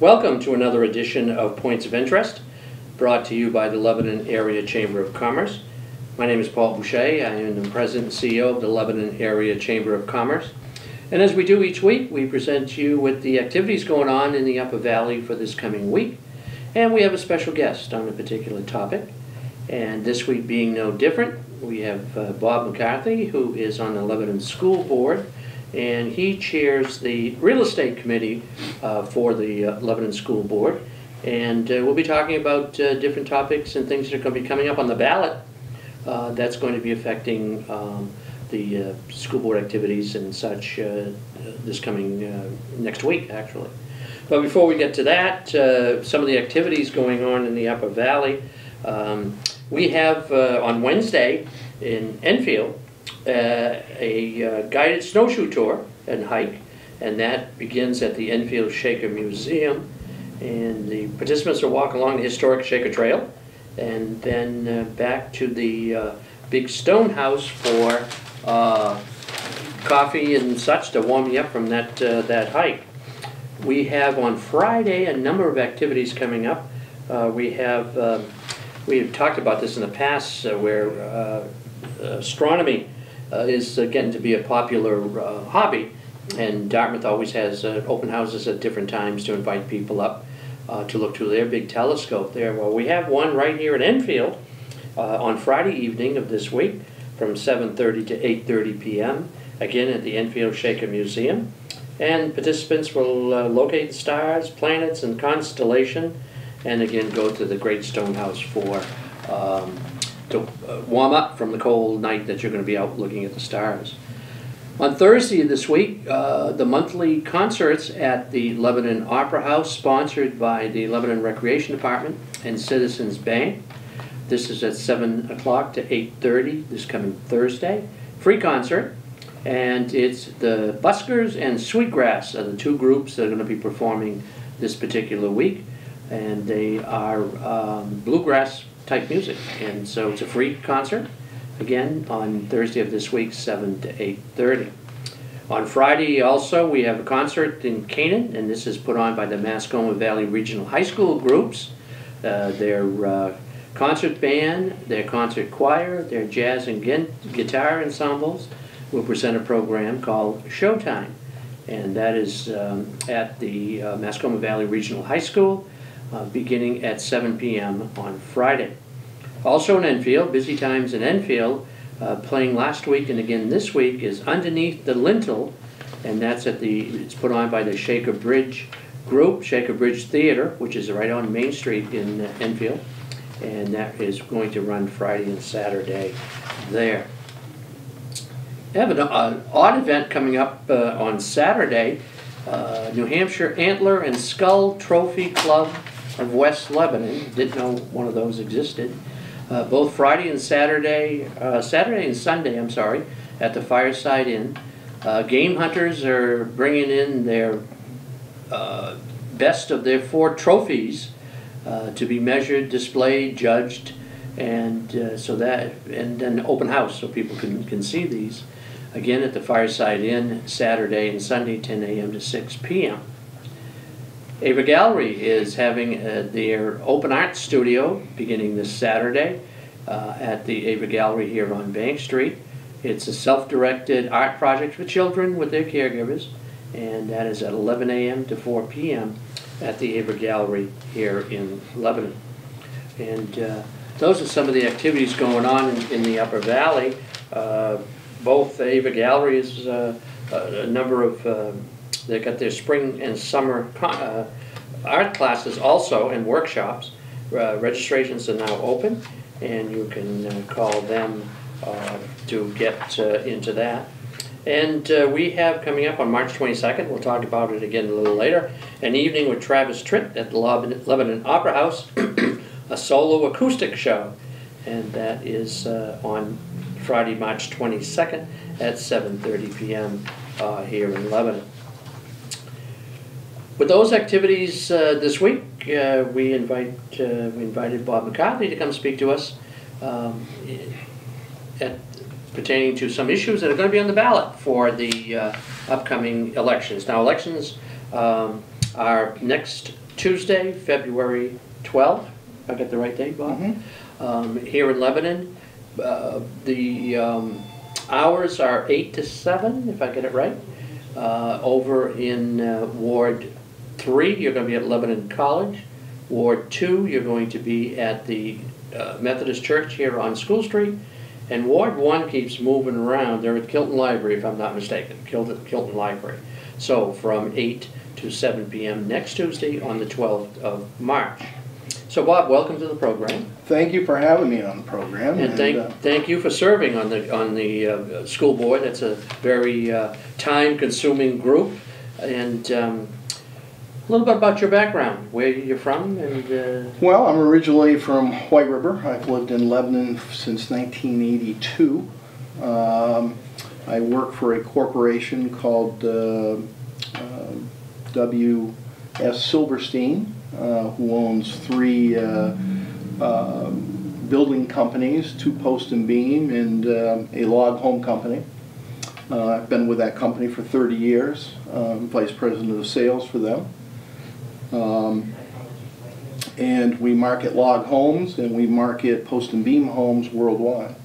Welcome to another edition of Points of Interest, brought to you by the Lebanon Area Chamber of Commerce. My name is Paul Boucher. I am the President and CEO of the Lebanon Area Chamber of Commerce. And as we do each week, we present you with the activities going on in the Upper Valley for this coming week. And we have a special guest on a particular topic. And this week being no different, we have Bob McCarthy, who is on the Lebanon School Board, and he chairs the Real Estate Committee for the Lebanon School Board. And we'll be talking about different topics and things that are going to be coming up on the ballot that's going to be affecting the school board activities and such this coming next week, actually. But before we get to that, some of the activities going on in the Upper Valley. We have on Wednesday in Enfield a guided snowshoe tour and hike, and that begins at the Enfield Shaker Museum, and the participants will walk along the historic Shaker Trail and then back to the big stone house for coffee and such to warm you up from that hike. We have on Friday a number of activities coming up. We've talked about this in the past where astronomy is getting to be a popular hobby, and Dartmouth always has open houses at different times to invite people up to look through their big telescope there. Well, we have one right here at Enfield on Friday evening of this week from 7:30 to 8:30 p.m. again at the Enfield Shaker Museum, and participants will locate the stars, planets, and constellation, and again go to the Great Stone House for to warm up from the cold night that you're going to be out looking at the stars. On Thursday this week, the monthly concerts at the Lebanon Opera House, sponsored by the Lebanon Recreation Department and Citizens Bank. This is at 7 o'clock to 8:30 this coming Thursday. Free concert, and it's the Buskers and Sweetgrass are the two groups that are going to be performing this particular week, and they are bluegrass type music, and so it's a free concert again on Thursday of this week, 7 to 8:30. On Friday also we have a concert in Canaan, and this is put on by the Mascoma Valley Regional High School groups, their concert band, their concert choir, their jazz and guitar ensembles will present a program called Showtime, and that is at the Mascoma Valley Regional High School beginning at 7 p.m. on Friday. Also in Enfield, busy times in Enfield, playing last week and again this week is Underneath the Lintel, and that's it's put on by the Shaker Bridge group, Shaker Bridge Theater, which is right on Main Street in Enfield, and that is going to run Friday and Saturday there. We have an odd event coming up on Saturday. New Hampshire Antler and Skull Trophy Club of West Lebanon. Didn't know one of those existed. Both Friday and Saturday and Sunday, I'm sorry, at the Fireside Inn. Game hunters are bringing in their best of their 4 trophies to be measured, displayed, judged, and then open house so people can see these. Again at the Fireside Inn, Saturday and Sunday, 10 a.m. to 6 p.m. Ava Gallery is having their open art studio beginning this Saturday at the Ava Gallery here on Bank Street. It's a self-directed art project for children with their caregivers, and that is at 11 a.m. to 4 p.m. at the Ava Gallery here in Lebanon. And those are some of the activities going on in the Upper Valley. Both Ava Gallery is a number of they've got their spring and summer art classes also and workshops. Registrations are now open, and you can call them to get into that. And we have coming up on March 22nd, we'll talk about it again a little later, an evening with Travis Tritt at the Lebanon Opera House, a solo acoustic show, and that is on Friday, March 22nd at 7:30 p.m. Here in Lebanon. With those activities this week, we invited Bob McCarthy to come speak to us pertaining to some issues that are going to be on the ballot for the upcoming elections. Now, elections Our next Tuesday, February 12th, if I get the right date, Bob, here in Lebanon. The hours are 8 to 7, if I get it right. Over in Ward 3, you're going to be at Lebanon College. Ward 2, you're going to be at the Methodist Church here on School Street. And Ward 1 keeps moving around. They're at Kilton Library, if I'm not mistaken, Kilton Library. So from 8 to 7 p.m. next Tuesday on the 12th of March. So Bob, welcome to the program. Thank you for having me on the program. And thank you for serving on the school board. It's a very time-consuming group. And a little bit about your background, where you're from, and. Well, I'm originally from White River. I've lived in Lebanon since 1982. I work for a corporation called W.S. Silverstein, who owns 3 building companies, 2 post and beam, and a log home company. I've been with that company for 30 years, vice president of sales for them. And we market log homes and we market post and beam homes worldwide.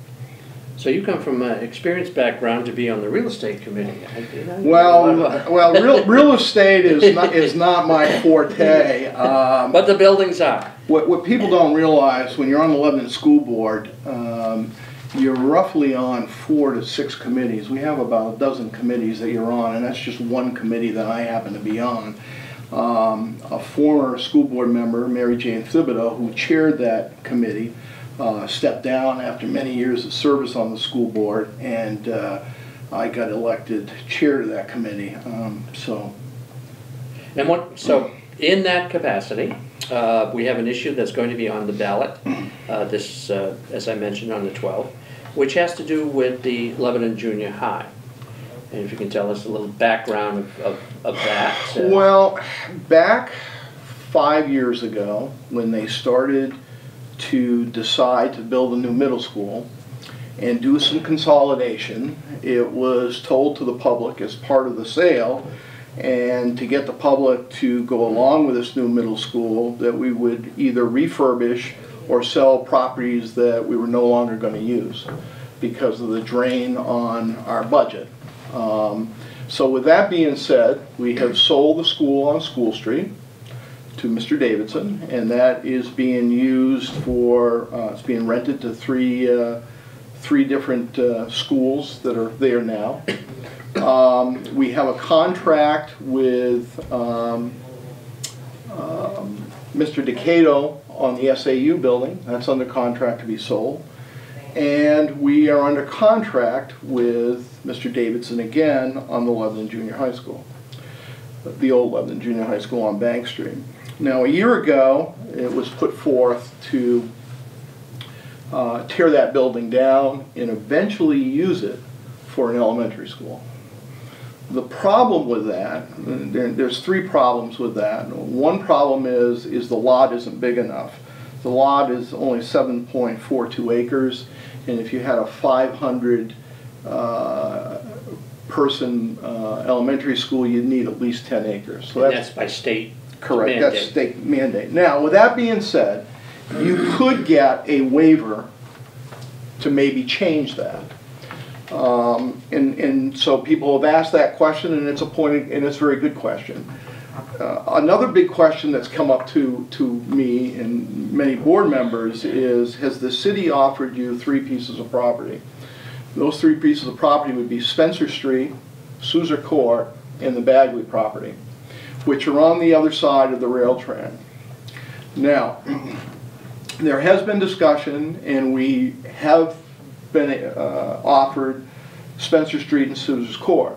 So you come from an experienced background to be on the real estate committee. Well, real estate is not my forte. But the buildings are. What people don't realize when you're on the Lebanon School Board, you're roughly on 4 to 6 committees. We have about a dozen committees that you're on, and that's just one committee that I happen to be on. A former school board member, Mary Jane Thibodeau, who chaired that committee, stepped down after many years of service on the school board, and I got elected chair to that committee. So in that capacity, we have an issue that's going to be on the ballot this, as I mentioned, on the 12th, which has to do with the Lebanon Junior High. And if you can tell us a little background of that. Well, back 5 years ago, when they started to decide to build a new middle school and do some consolidation, it was told to the public as part of the sale, and to get the public to go along with this new middle school, that we would either refurbish or sell properties that we were no longer going to use because of the drain on our budget. So with that being said, we have sold the school on School Street to Mr. Davidson, and that is being used for, it's being rented to three different schools that are there now. We have a contract with Mr. Decato on the SAU building. That's under contract to be sold. And we are under contract with Mr. Davidson again on the Lebanon Junior High School, the old Lebanon Junior High School on Bank Street. Now, a year ago, it was put forth to tear that building down and eventually use it for an elementary school. The problem with that, there's 3 problems with that. One problem is the lot isn't big enough. The lot is only 7.42 acres, and if you had a 500 person elementary school, you'd need at least 10 acres. So that's by state correct. Mandate. That's state mandate. Now, with that being said, you could get a waiver to maybe change that. And so people have asked that question, and it's a very good question. Another big question that's come up to me and many board members is, has the city offered you 3 pieces of property? Those 3 pieces of property would be Spencer Street, Sousa Court, and the Bagley property, which are on the other side of the rail trail. Now, there has been discussion, and we have been offered Spencer Street and Sousa Court.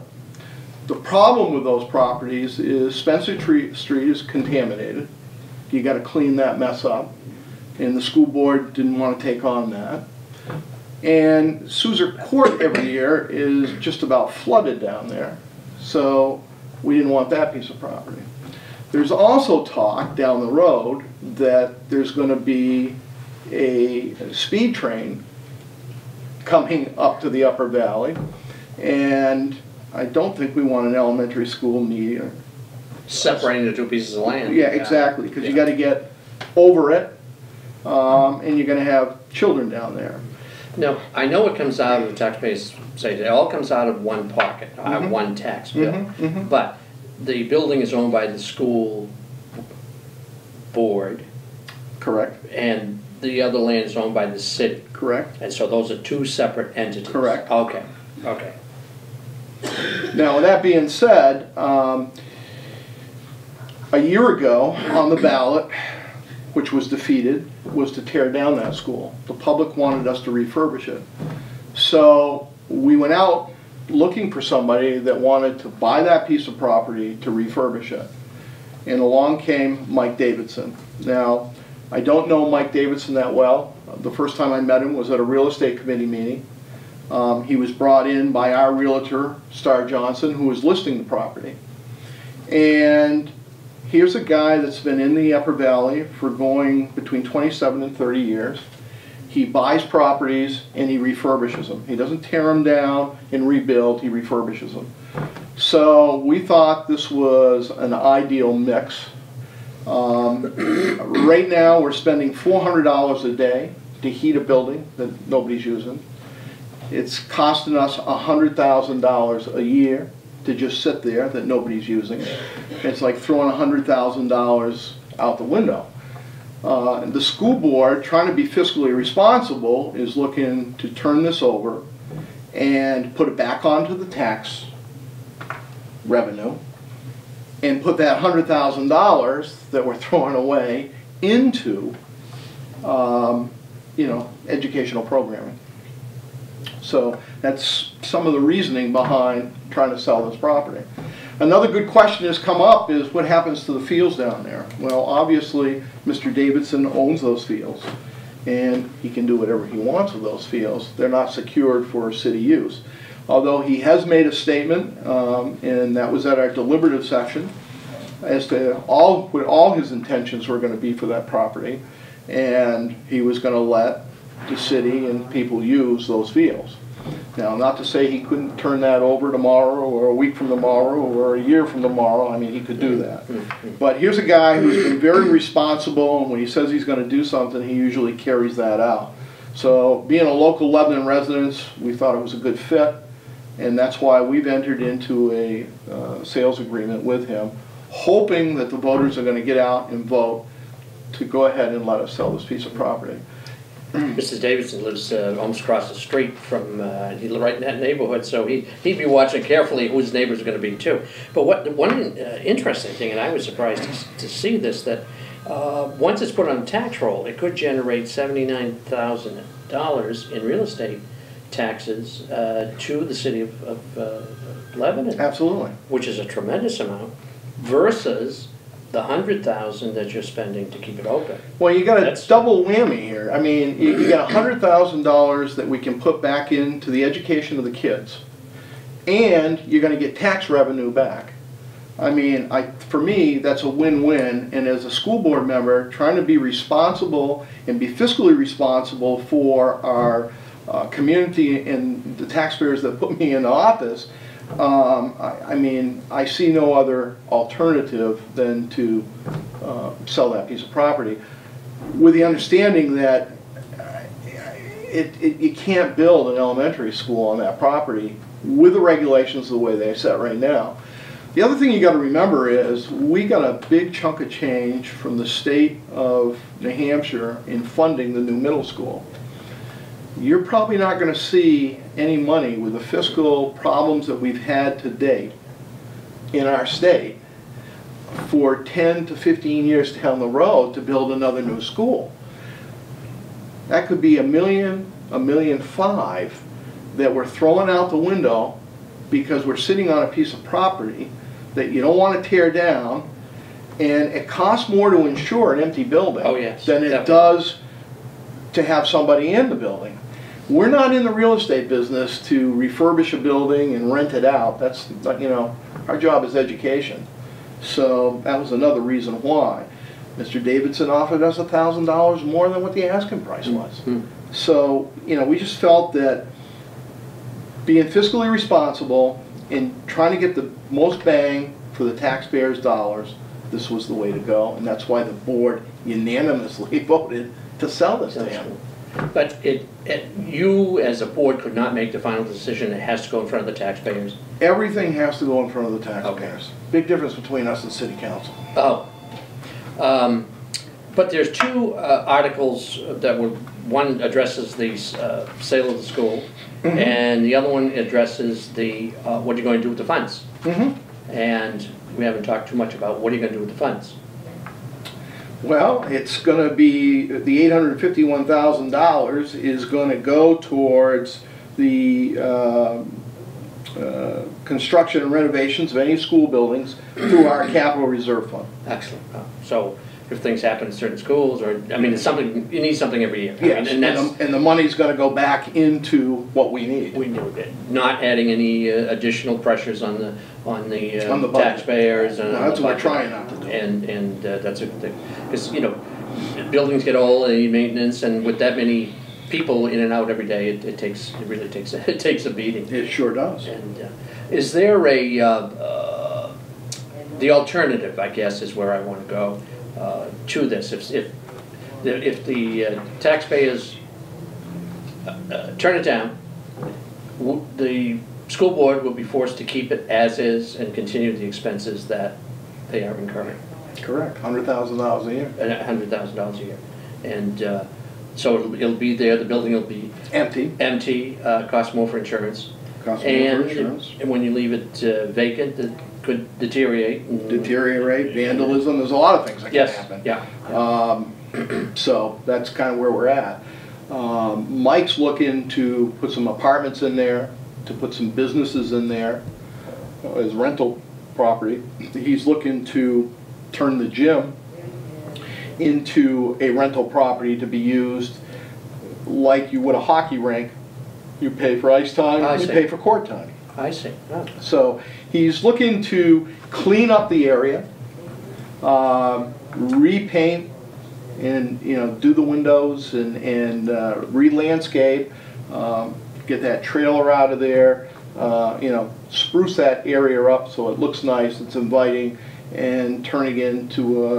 The problem with those properties is Spencer Street is contaminated. You got to clean that mess up, and the school board didn't want to take on that. And Sousa Court every year is just about flooded down there, so we didn't want that piece of property. There's also talk down the road that there's going to be a speed train coming up to the Upper Valley, and I don't think we want an elementary school near separating the two pieces of land. Yeah, exactly, because you got to get over it, and you're going to have children down there. No, I know it comes out of the taxpayers' say it all comes out of one pocket, one tax bill. But the building is owned by the school board. Correct. And the other land is owned by the city. Correct. And so those are two separate entities. Correct. Okay. Okay. Now, with that being said, a year ago on the ballot, which was defeated, was to tear down that school. The public wanted us to refurbish it. So we went out looking for somebody that wanted to buy that piece of property to refurbish it. And along came Mike Davidson. Now, I don't know Mike Davidson that well. The first time I met him was at a real estate committee meeting. He was brought in by our realtor, Star Johnson, who was listing the property. And here's a guy that's been in the Upper Valley for going between 27 and 30 years. He buys properties and he refurbishes them. He doesn't tear them down and rebuild, he refurbishes them. So we thought this was an ideal mix. Right now we're spending $400 a day to heat a building that nobody's using. It's costing us $100,000 a year to just sit there that nobody's using. It's like throwing $100,000 out the window. The school board, trying to be fiscally responsible, is looking to turn this over and put it back onto the tax revenue and put that $100,000 that we're throwing away into you know, educational programming. So that's some of the reasoning behind trying to sell this property. Another good question that's come up is what happens to the fields down there? Well, obviously Mr. Davidson owns those fields and he can do whatever he wants with those fields. They're not secured for city use. Although he has made a statement, and that was at our deliberative session, as to what all his intentions were going to be for that property, and he was going to let the city and people use those fields. Now, not to say he couldn't turn that over tomorrow or a week from tomorrow or a year from tomorrow. I mean, he could do that. But here's a guy who's been very responsible, and when he says he's going to do something, he usually carries that out. So being a local Lebanon resident, we thought it was a good fit, and that's why we've entered into a sales agreement with him, hoping that the voters are going to get out and vote to go ahead and let us sell this piece of property. Mrs. Davidson lives almost across the street from, he lives right in that neighborhood, so he'd be watching carefully who his neighbors are going to be too. But one interesting thing, and I was surprised to see this, that once it's put on a tax roll, it could generate $79,000 in real estate taxes to the city of Lebanon. Absolutely. Which is a tremendous amount, versus the $100,000 that you're spending to keep it open. Well, you got a double whammy here. I mean, you got $100,000 that we can put back into the education of the kids, and you're going to get tax revenue back. I mean, for me, that's a win-win. And as a school board member, trying to be responsible and be fiscally responsible for our community and the taxpayers that put me in office, I mean, I see no other alternative than to sell that piece of property, with the understanding that you can't build an elementary school on that property with the regulations the way they're set right now. The other thing you got to remember is we got a big chunk of change from the state of New Hampshire in funding the new middle school. You're probably not going to see any money with the fiscal problems that we've had to date in our state for 10 to 15 years down the road to build another new school. That could be $1 million, $1.5 million that we're throwing out the window because we're sitting on a piece of property that you don't want to tear down, and it costs more to insure an empty building than it does to have somebody in the building. We're not in the real estate business to refurbish a building and rent it out. That's, you know, our job is education. So that was another reason why. Mr. Davidson offered us $1,000 more than what the asking price was. So, you know, we just felt that being fiscally responsible and trying to get the most bang for the taxpayers' dollars, this was the way to go, and that's why the board unanimously voted to sell this to him. But you, as a board, could not make the final decision. It has to go in front of the taxpayers. Everything has to go in front of the taxpayers. Okay. Big difference between us and city council. Oh. But there's two articles that were, one addresses the sale of the school, and the other one addresses the what you're going to do with the funds. And we haven't talked too much about what are you going to do with the funds. Well, it's going to be, the $851,000 is going to go towards the construction and renovations of any school buildings through our capital reserve fund. Excellent. So if things happen in certain schools, or, I mean, it's something, you need something every year. Yes, I mean, and the money's going to go back into what we need. We need it. Not adding any additional pressures on the taxpayers. And that's what we're trying not to do. And that's a good thing. Because, you know, buildings get old and need maintenance, and with that many people in and out every day, it really takes a beating. It sure does. And is there a the alternative, I guess, is where I want to go to this. If the taxpayers turn it down, the school board will be forced to keep it as is and continue the expenses that they are incurring. Correct. $100,000 a year. $100,000 a year, and so it'll be there. The building will be empty. Empty. Cost more for insurance. Cost more for insurance. And when you leave it vacant, it could deteriorate. Deteriorate, vandalism. There's a lot of things that can happen. Yeah. So that's kind of where we're at. Mike's looking to put some apartments in there, to put some businesses in there as rental property. He's looking to turn the gym into a rental property to be used like you would a hockey rink. You pay for ice time, you pay for court time. I see. Oh. So he's looking to clean up the area, repaint, and do the windows and re-landscape, get that trailer out of there, spruce that area up so it looks nice, it's inviting, and turning it into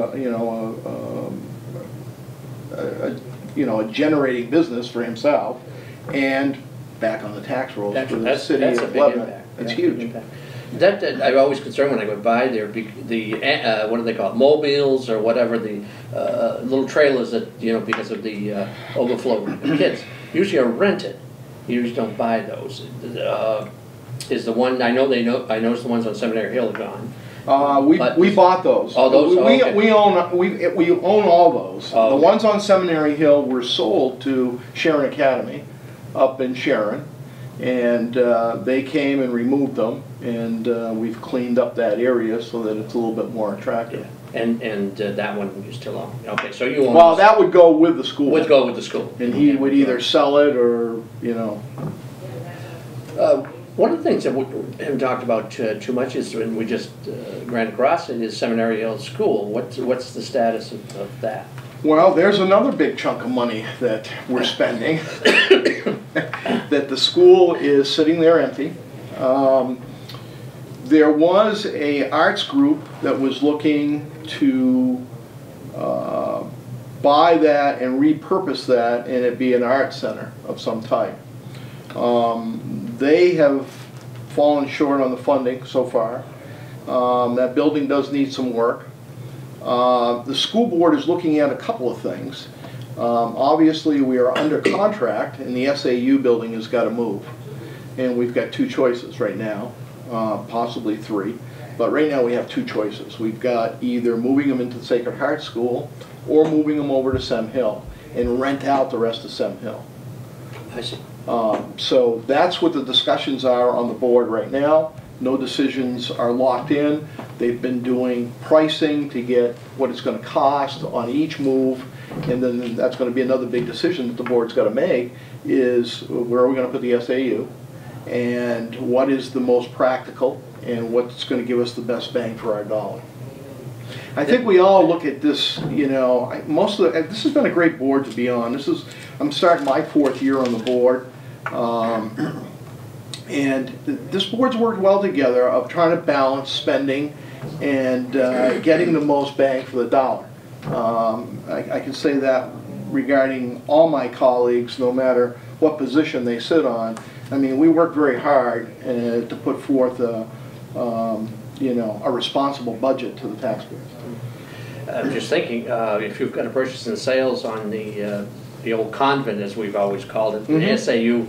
a generating business for himself, and back on the tax rolls for the city of Lebanon. It's huge. That I'm always concerned when I go by there. The what do they call it? Mobiles or whatever, the little trailers that because of the overflow of kids usually are rented. You usually don't buy those. Is the one I noticed the ones on Seminary Hill are gone. We bought those. Oh, those. Okay. We own all those. Oh, the ones on Seminary Hill were sold to Sharon Academy, up in Sharon, and they came and removed them, and we've cleaned up that area so that it's a little bit more attractive. Yeah. And that one you still own. Okay, so you own. Well, that would go with the school. Would go with the school. And he would either sell it or One of the things that we haven't talked about too much is when we just ran across it is Seminary Hill School. What's the status of that? Well, there's another big chunk of money that we're spending that the school is sitting there empty. There was a arts group that was looking to buy that and repurpose that and it be an art center of some type. They have fallen short on the funding so far. That building does need some work. The school board is looking at a couple of things. Obviously we are under contract and the SAU building has got to move. And we've got two choices right now, possibly three. But right now we have two choices. We've got either moving them into Sacred Heart School or moving them over to Sem Hill and rent out the rest of Sem Hill. I see. So that's what the discussions are on the board right now. No decisions are locked in. They've been doing pricing to get what it's going to cost on each move, and then that's going to be another big decision that the board's got to make is where are we going to put the SAU and what is the most practical and what's going to give us the best bang for our dollar. I think we all look at this, this has been a great board to be on. I'm starting my 4th year on the board. And this board's worked well together of trying to balance spending and getting the most bang for the dollar. I can say that regarding all my colleagues, no matter what position they sit on. I mean, we work very hard to put forth a responsible budget to the taxpayers. I'm just thinking, if you've got a purchase and sales on the old convent, as we've always called it, the SAU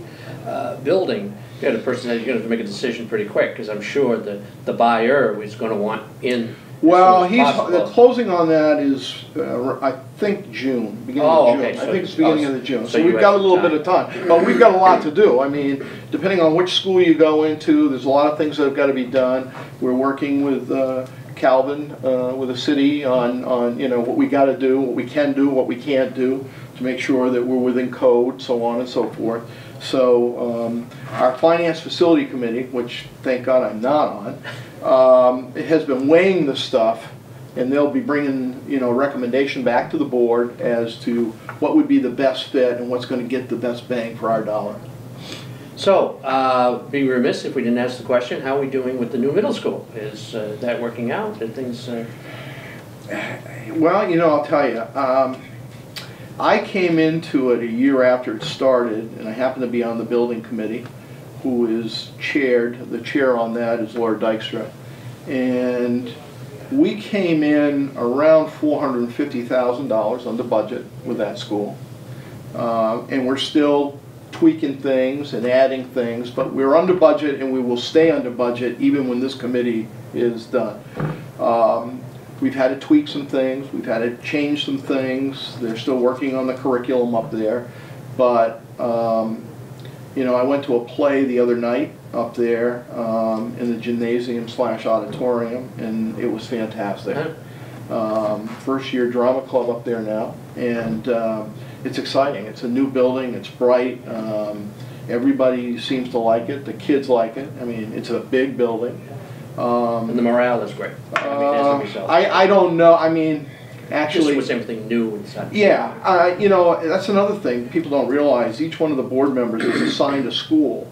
building, you got a person that you're going to make a decision pretty quick, because I'm sure the buyer is going to want in. Well, the closing on that is, I think, June, beginning of June. Okay. I think it's beginning of the June. So we've got a little bit of time. But we've got a lot to do. I mean, depending on which school you go into, there's a lot of things that have got to be done. We're working with Calvin, with the city on what we got to do, what we can do, what we can't do, to make sure that we're within code, so on and so forth. So our Finance Facility Committee, which thank God I'm not on, it has been weighing the stuff, and they'll be bringing a recommendation back to the board as to what would be the best fit and what's going to get the best bang for our dollar. So, be remiss if we didn't ask the question, how are we doing with the new middle school? Is that working out? Did things... Well, I'll tell you. I came into it a year after it started, and I happened to be on the building committee, who is the chair on that is Laura Dykstra. And we came in around $450,000 under budget with that school. And we're still tweaking things and adding things, but we're under budget, and we will stay under budget even when this committee is done. We've had to tweak some things, we've had to change some things. They're still working on the curriculum up there, but I went to a play the other night up there in the gymnasium/auditorium, and it was fantastic. First year drama club up there now, and it's exciting. It's a new building, it's bright, everybody seems to like it, the kids like it. I mean, it's a big building. And the morale is great. I don't know. I mean, actually, just with everything new and such. Yeah, that's another thing people don't realize. Each one of the board members is assigned a school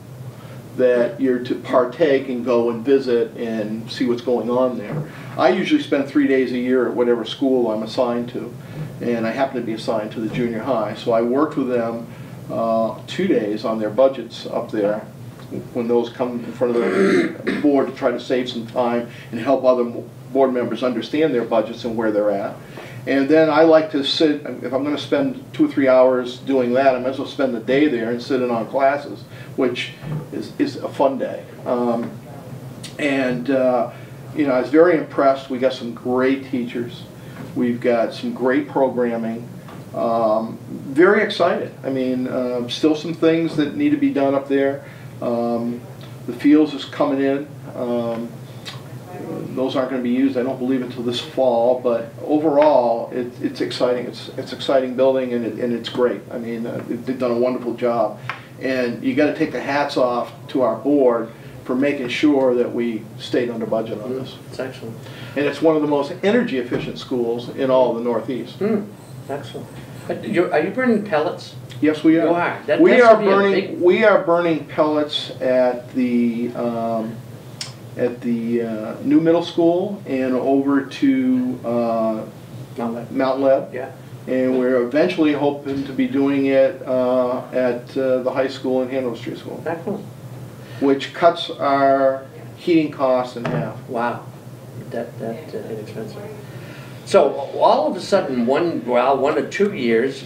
that you're to partake and go and visit and see what's going on there. I usually spend 3 days a year at whatever school I'm assigned to, and I happen to be assigned to the junior high. So I worked with them 2 days on their budgets up there, when those come in front of the board, to try to save some time and help other board members understand their budgets and where they're at. And then I like to sit, if I'm going to spend 2 or 3 hours doing that, I might as well spend the day there and sit in on classes, which is a fun day. I was very impressed. We got some great teachers. We've got some great programming. Very excited. I mean, still some things that need to be done up there. The fields is coming in. Those aren't going to be used, I don't believe, until this fall. But overall, it's exciting. It's an exciting building, and it's great. I mean, they've done a wonderful job. And you got to take the hats off to our board for making sure that we stayed under budget on this. It's excellent. And it's one of the most energy efficient schools in all of the Northeast. Excellent. Are you burning pellets? Yes, we are. You are. We are burning pellets at the new middle school and over to Mount Leb. Yeah. And we're eventually hoping to be doing it at the high school and Hanover Street School. Excellent. Which cuts our heating costs in half. Wow, that inexpensive. So all of a sudden, one or 2 years,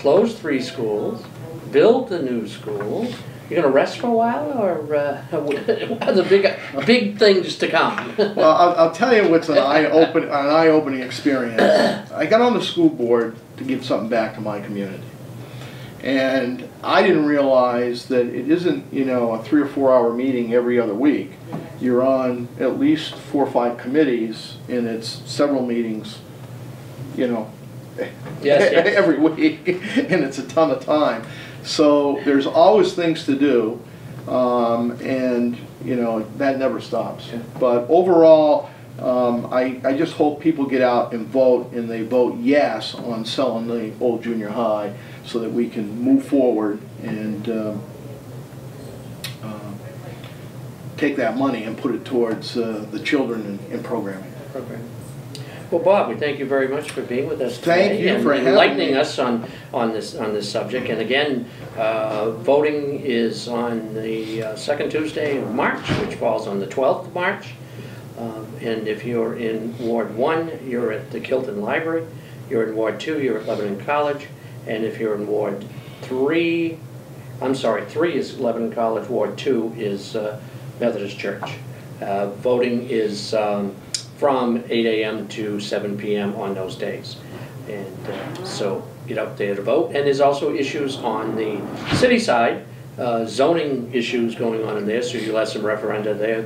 close 3 schools, build a new school. You're going to rest for a while, or are the big things to come? Well, I'll tell you what's an eye-opening experience. I got on the school board to give something back to my community, and I didn't realize that it isn't a 3 or 4 hour meeting every other week. You're on at least 4 or 5 committees, and it's several meetings, every week, and it's a ton of time. So there's always things to do, and that never stops. But overall, I just hope people get out and vote, and they vote yes on selling the old junior high, so that we can move forward and take that money and put it towards the children in programming. program. Well, Bob, we thank you very much for being with us today. Thank you for having enlightening me. us on this subject. And again, voting is on the second Tuesday of March, which falls on the 12th of March. And if you're in Ward 1, you're at the Kilton Library. You're in Ward 2, you're at Lebanon College. And if you're in Ward 3, I'm sorry, 3 is Lebanon College, Ward 2 is Methodist Church. Voting is from 8 a.m. to 7 p.m. on those days. And so get out there to vote. And there's also issues on the city side, zoning issues going on in there, so you'll have some referenda there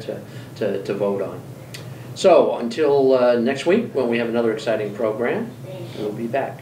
to vote on. So until next week, when we have another exciting program, we'll be back.